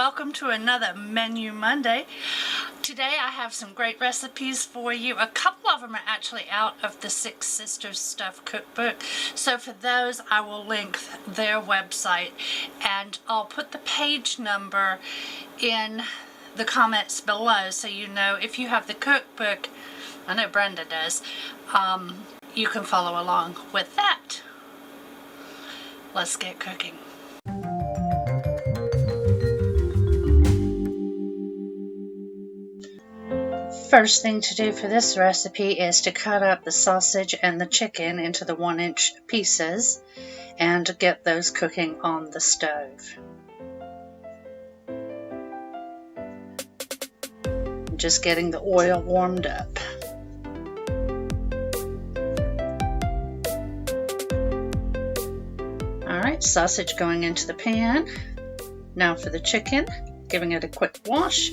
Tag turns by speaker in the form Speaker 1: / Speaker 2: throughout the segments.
Speaker 1: welcome to another Menu Monday. Today I have some great recipes for you. A couple of them are actually out of the Six Sisters Stuff cookbook, so for those I will link their website and I'll put the page number in the comments below so you know if you have the cookbook. I know Brenda does. You can follow along with that. Let's get cooking. First thing to do for this recipe is to cut up the sausage and the chicken into the 1-inch pieces and get those cooking on the stove. Just getting the oil warmed up. Alright, sausage going into the pan. Now for the chicken, giving it a quick wash.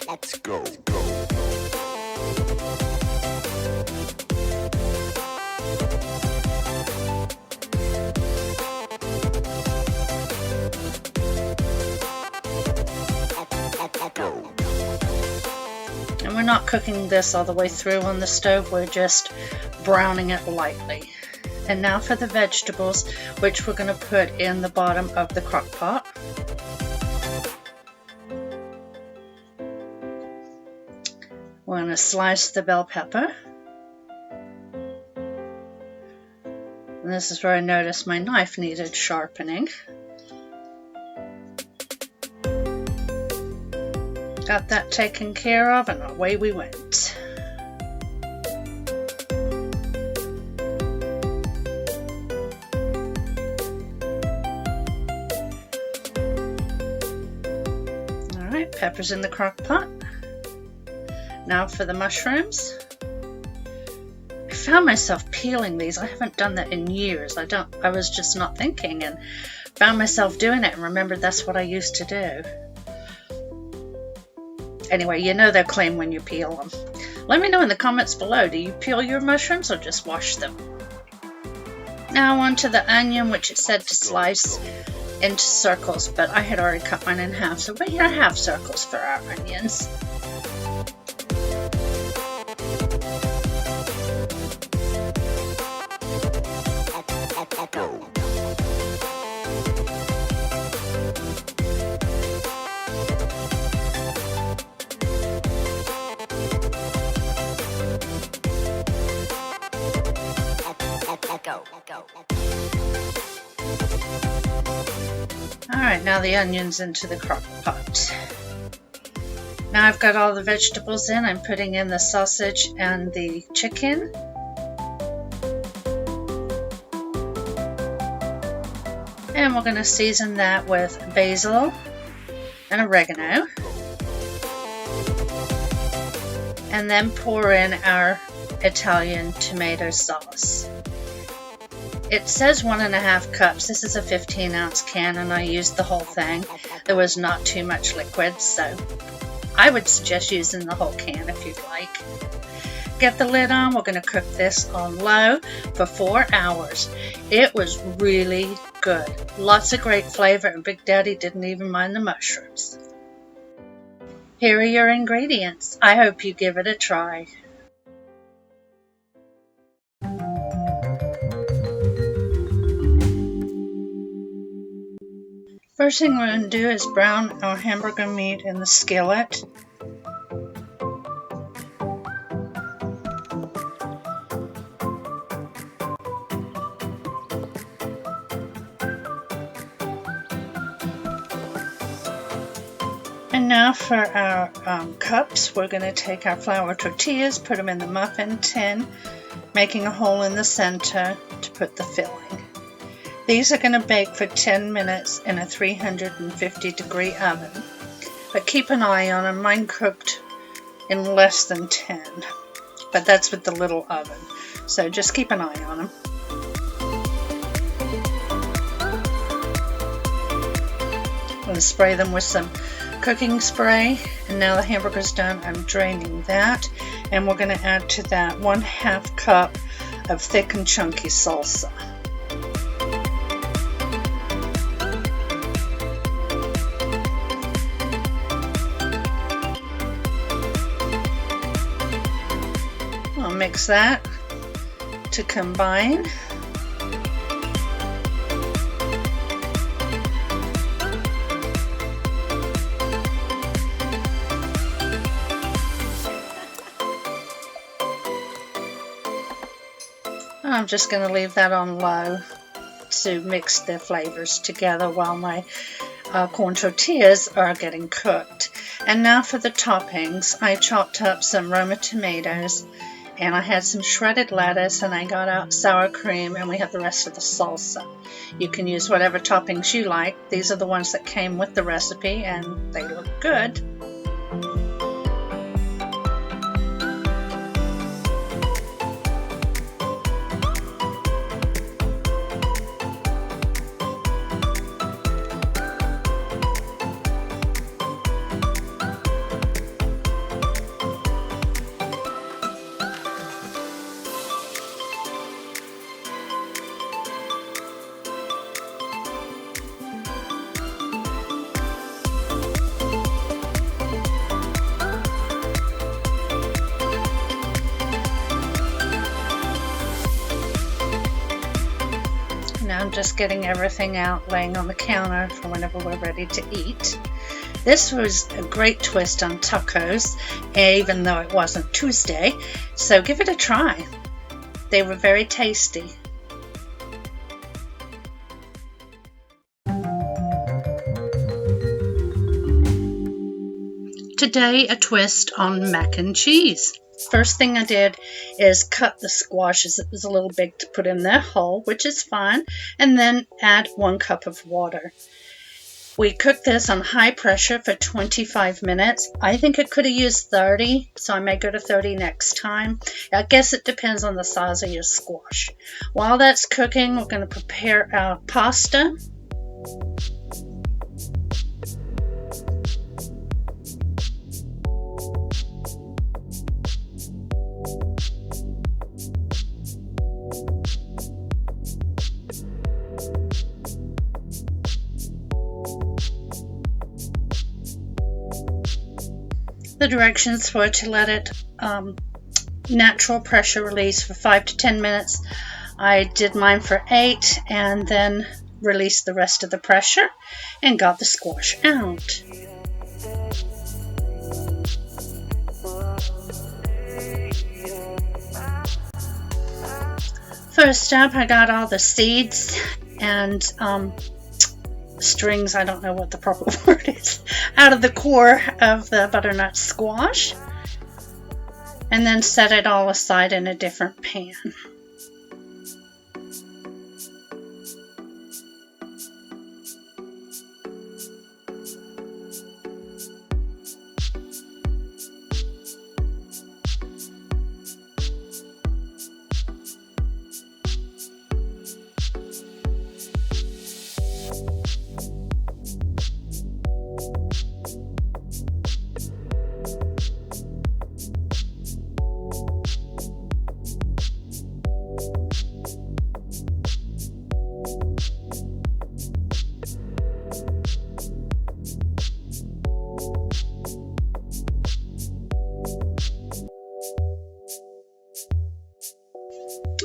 Speaker 2: Let's go.
Speaker 1: And we're not cooking this all the way through on the stove, we're just browning it lightly. And now for the vegetables, which we're going to put in the bottom of the crock pot. We're going to slice the bell pepper. And this is where I noticed my knife needed sharpening. Got that taken care of and away we went. Alright, peppers in the crock pot. Now for the mushrooms. I found myself peeling these. I haven't done that in years. I was just not thinking and found myself doing it and remembered that's what I used to do. Anyway, you know they're clean when you peel them. Let me know in the comments below, do you peel your mushrooms or just wash them? Now onto the onion, which it said to slice into circles, but I had already cut mine in half, so we're going to have circles for our onions. Alright, now the onions into the crock pot. Now I've got all the vegetables in. I'm putting in the sausage and the chicken. And we're going to season that with basil and oregano. And then pour in our Italian tomato sauce. It says 1.5 cups. This is a 15-ounce can and I used the whole thing. There was not too much liquid, so I would suggest using the whole can if you'd like. Get the lid on. We're going to cook this on low for 4 hours. It was really good. Lots of great flavor and Big Daddy didn't even mind the mushrooms. Here are your ingredients. I hope you give it a try. First thing we're going to do is brown our hamburger meat in the skillet. And now for our cups, we're going to take our flour tortillas, put them in the muffin tin, making a hole in the center to put the filling. These are going to bake for 10 minutes in a 350-degree oven, but keep an eye on them. Mine cooked in less than 10, but that's with the little oven, so just keep an eye on them. I'm going to spray them with some cooking spray, and now the hamburger's done. I'm draining that, and we're going to add to that 1/2 cup of thick and chunky salsa. I'll mix that to combine. I'm just going to leave that on low to mix the flavors together while my corn tortillas are getting cooked. And now for the toppings, I chopped up some Roma tomatoes, and I had some shredded lettuce, and I got out sour cream, and we have the rest of the salsa. You can use whatever toppings you like. These are the ones that came with the recipe, and they look good. Now I'm just getting everything out, laying on the counter for whenever we're ready to eat. This was a great twist on tacos, even though it wasn't Tuesday, so give it a try. They were very tasty. Today, a twist on mac and cheese. First thing I did is cut the squashes. It was a little big to put in their whole, which is fine, and then add 1 cup of water. We cooked this on high pressure for 25 minutes. I think it could have used 30, so I may go to 30 next time. I guess it depends on the size of your squash. While that's cooking, we're going to prepare our pasta. The directions were to let it natural pressure release for 5 to 10 minutes. I did mine for 8 and then released the rest of the pressure and got the squash out. First up, I got all the seeds and strings, I don't know what the proper word is, out of the core of the butternut squash, and then set it all aside in a different pan.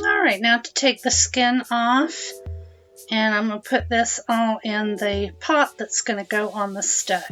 Speaker 1: Alright, now to take the skin off, and I'm going to put this all in the pot that's going to go on the stove.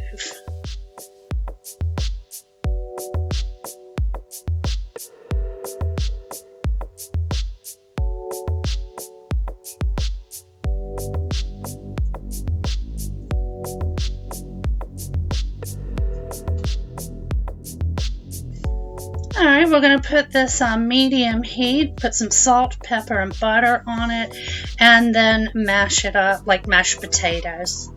Speaker 1: Alright, we're going to put this on medium heat, put some salt, pepper, and butter on it, and then mash it up like mashed potatoes.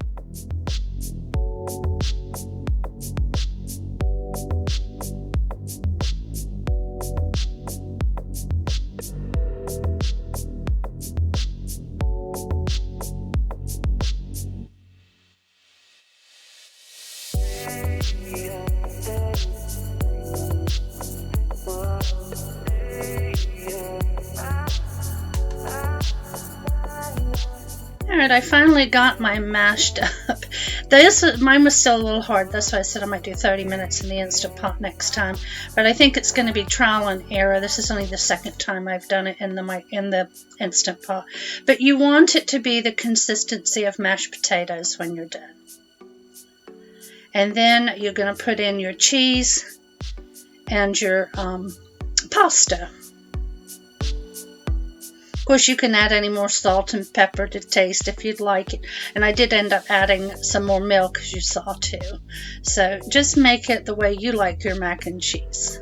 Speaker 1: Alright, I finally got my mashed up. Mine was still a little hard, that's why I said I might do 30 minutes in the Instant Pot next time. But I think it's going to be trial and error. This is only the second time I've done it in the Instant Pot. But you want it to be the consistency of mashed potatoes when you're done. And then you're going to put in your cheese and your pasta. Of course, you can add any more salt and pepper to taste if you'd like it. And I did end up adding some more milk, as you saw too. So just make it the way you like your mac and cheese.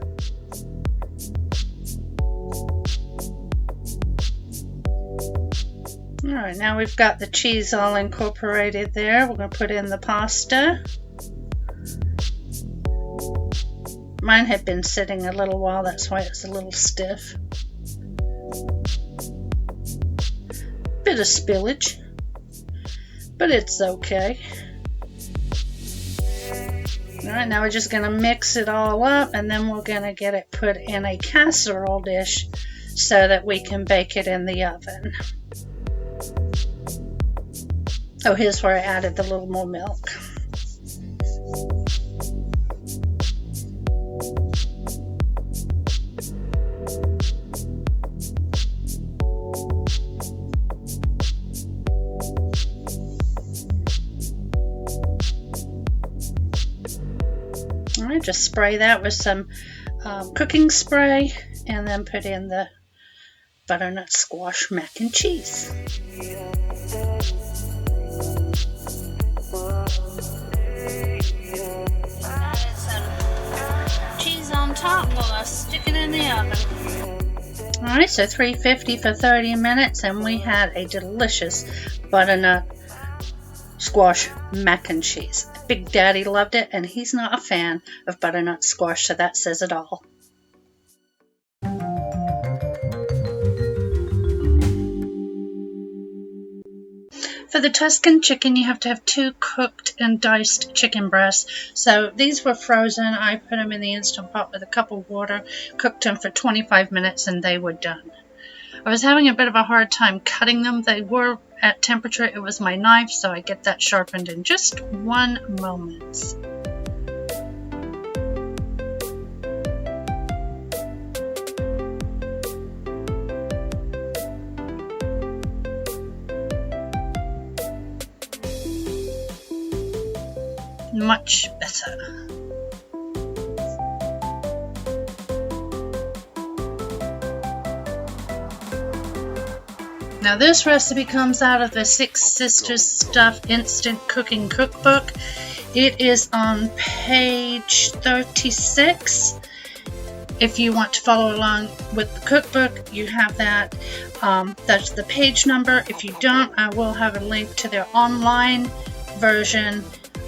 Speaker 1: Alright, now we've got the cheese all incorporated there. We're going to put in the pasta. Mine had been sitting a little while, that's why it's a little stiff. Bit of spillage, but it's okay. Alright, now we're just going to mix it all up, and then we're going to get it put in a casserole dish so that we can bake it in the oven. Oh, here's where I added a little more milk. Alright, just spray that with some cooking spray and then put in the butternut squash mac and cheese. Added some cheese on top while I stick it in the oven. Alright, so 350 for 30 minutes and we had a delicious butternut squash mac and cheese. Big Daddy loved it, and he's not a fan of butternut squash, so that says it all. For the Tuscan chicken, you have to have 2 cooked and diced chicken breasts. So these were frozen. I put them in the Instant Pot with a cup of water, cooked them for 25 minutes, and they were done. I was having a bit of a hard time cutting them. They were at temperature. It was my knife, so I get that sharpened in just 1 moment. Much better. Now this recipe comes out of the Six Sisters Stuff Instant Cooking Cookbook. It is on page 36. If you want to follow along with the cookbook, you have that. That's the page number. If you don't, I will have a link to their online version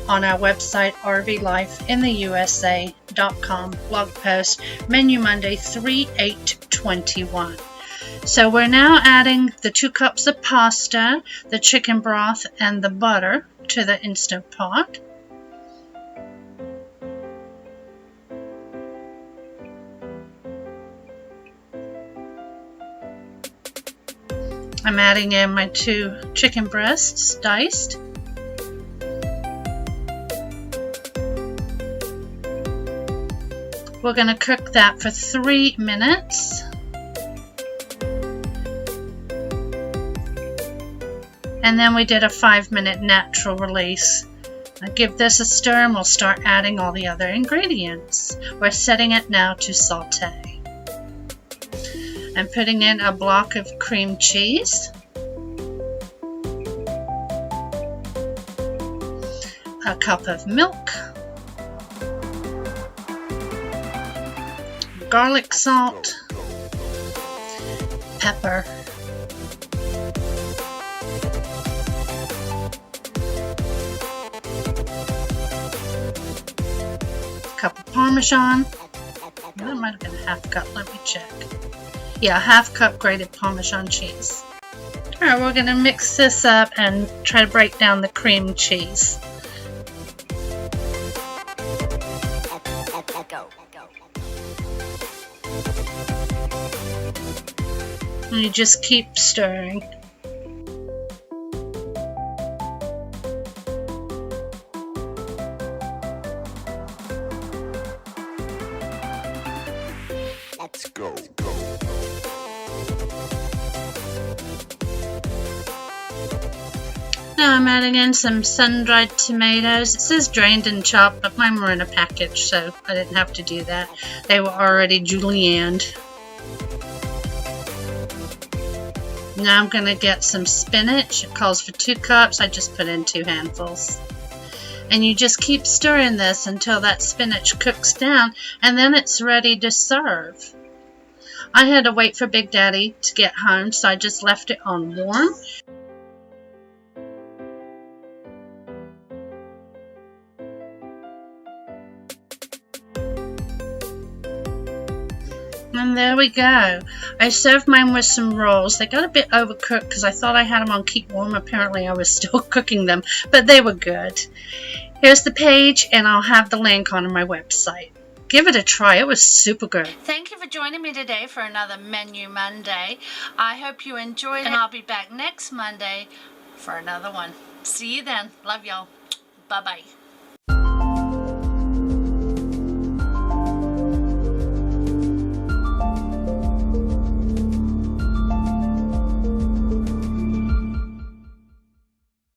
Speaker 1: on our website, rvlifeintheusa.com, blog post, menu Monday 3/8/21. So we're now adding the 2 cups of pasta, the chicken broth, and the butter to the Instant Pot. I'm adding in my 2 chicken breasts, diced. We're going to cook that for 3 minutes. And then we did a 5-minute natural release. I'll give this a stir and we'll start adding all the other ingredients. We're setting it now to saute. I'm putting in a block of cream cheese, a cup of milk, garlic salt, pepper, cup of Parmesan. That might have been a half cup, let me check. Yeah, a half cup grated Parmesan cheese. Alright, we're going to mix this up and try to break down the cream cheese. And you just keep stirring.
Speaker 2: Let's go.
Speaker 1: Now I'm adding in some sun-dried tomatoes. It says drained and chopped, but mine were in a package, so I didn't have to do that. They were already julienned. Now I'm going to get some spinach. It calls for 2 cups. I just put in 2 handfuls. And you just keep stirring this until that spinach cooks down, and then it's ready to serve. I had to wait for Big Daddy to get home, so I just left it on warm. And there we go. I served mine with some rolls. They got a bit overcooked because I thought I had them on keep warm. Apparently I was still cooking them, but they were good. Here's the page, and I'll have the link on my website. Give it a try. It was super good. Thank you for joining me today for another Menu Monday. I hope you enjoyed it, and I'll be back next Monday for another one. See you then. Love y'all. Bye-bye.